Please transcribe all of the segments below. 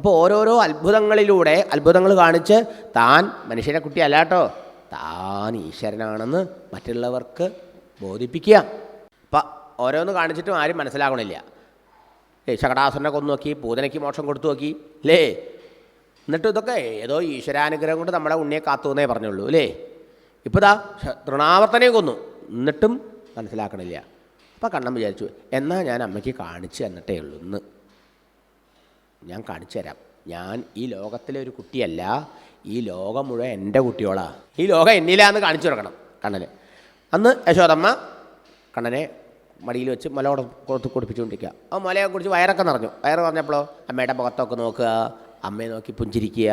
അപ്പോൾ ഓരോരോ അത്ഭുതങ്ങൾ കാണിച്ച് താൻ മനുഷ്യനെ കുട്ടിയല്ല കേട്ടോ, താൻ ഈശ്വരനാണെന്ന് മറ്റുള്ളവർക്ക് ബോധിപ്പിക്കുക. അപ്പം ഓരോന്ന് കാണിച്ചിട്ടും ആരും മനസ്സിലാകണില്ല. ശകടാസുരനെ കൊന്നു നോക്കി, പൂതനയ്ക്ക് മോക്ഷം കൊടുത്തു നോക്കി അല്ലേ. എന്നിട്ടും ഇതൊക്കെ ഏതോ ഈശ്വരാനുഗ്രഹം കൊണ്ട് നമ്മുടെ ഉണ്ണിയെ കാത്തു എന്നേ പറഞ്ഞുള്ളൂ അല്ലേ. ഇപ്പോൾ ഇതാ തൃണാവർത്തനെ കൊന്നു, എന്നിട്ടും മനസ്സിലാക്കണില്ല. അപ്പം കണ്ണൻ വിചാരിച്ചു, എന്നാൽ ഞാൻ അമ്മയ്ക്ക് കാണിച്ചു തന്നിട്ടേ ഉള്ളൂ, ഇന്ന് ഞാൻ കാണിച്ചു തരാം. ഞാൻ ഈ ലോകത്തിലെ ഒരു കുട്ടിയല്ല, ഈ ലോകം മുഴുവൻ എൻ്റെ കുട്ടിയോളാ, ഈ ലോകം എന്നിലാന്ന് കാണിച്ചു കൊടുക്കണം കണ്ണന്. അന്ന് യശോദമ്മ കണ്ണനെ മടിയിൽ വെച്ച് മുല കുടിപ്പിച്ചുകൊണ്ടിരിക്കുക. ആ മുലയെ കുടിച്ച് വയറൊക്കെ നിറഞ്ഞു. വയറ് പറഞ്ഞപ്പോഴോ അമ്മയുടെ മുഖത്തൊക്കെ നോക്കുക, അമ്മയെ നോക്കി പുഞ്ചിരിക്കുക.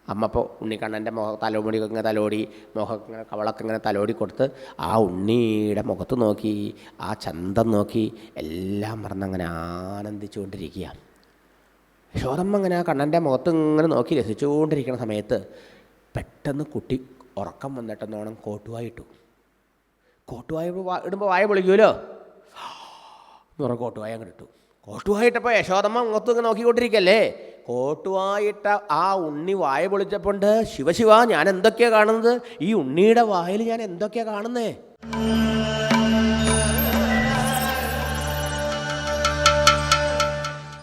അമ്മ ഇപ്പോൾ ഉണ്ണിക്കണ്ണൻ്റെ തലോടിയൊക്കെ ഇങ്ങനെ തലോടി, മുഖം ഇങ്ങനെ കവളൊക്കെ ഇങ്ങനെ തലോടി കൊടുത്ത് ആ ഉണ്ണിയുടെ മുഖത്ത് നോക്കി, ആ ചന്തം നോക്കി, എല്ലാം മറന്നങ്ങനെ ആനന്ദിച്ചുകൊണ്ടിരിക്കുക. യശോദമ്മ ഇങ്ങനെ ആ കണ്ണൻ്റെ മുഖത്ത് ഇങ്ങനെ നോക്കി രസിച്ചുകൊണ്ടിരിക്കുന്ന സമയത്ത് പെട്ടെന്ന് കുട്ടി ഉറക്കം വന്നിട്ടെന്നോണം കോട്ടുവായിട്ടു. കോട്ടുവായ ഇടുമ്പോൾ വായ പൊളിക്കുമല്ലോ എന്ന് പറഞ്ഞാൽ കോട്ടുവായ അങ്ങോട്ട് ഇട്ടു. കോട്ടുവായിട്ടപ്പോൾ യശോദമ്മ മുഖത്ത് ഇങ്ങനെ നോക്കിക്കൊണ്ടിരിക്കല്ലേ. കോട്ടുവായിട്ട ആ ഉണ്ണി വായ പൊളിച്ചപ്പോണ്ട് ശിവശിവ, ഞാൻ എന്തൊക്കെയാണ് കാണുന്നത്, ഈ ഉണ്ണിയുടെ വായിൽ ഞാൻ എന്തൊക്കെയാണ് കാണുന്നേ.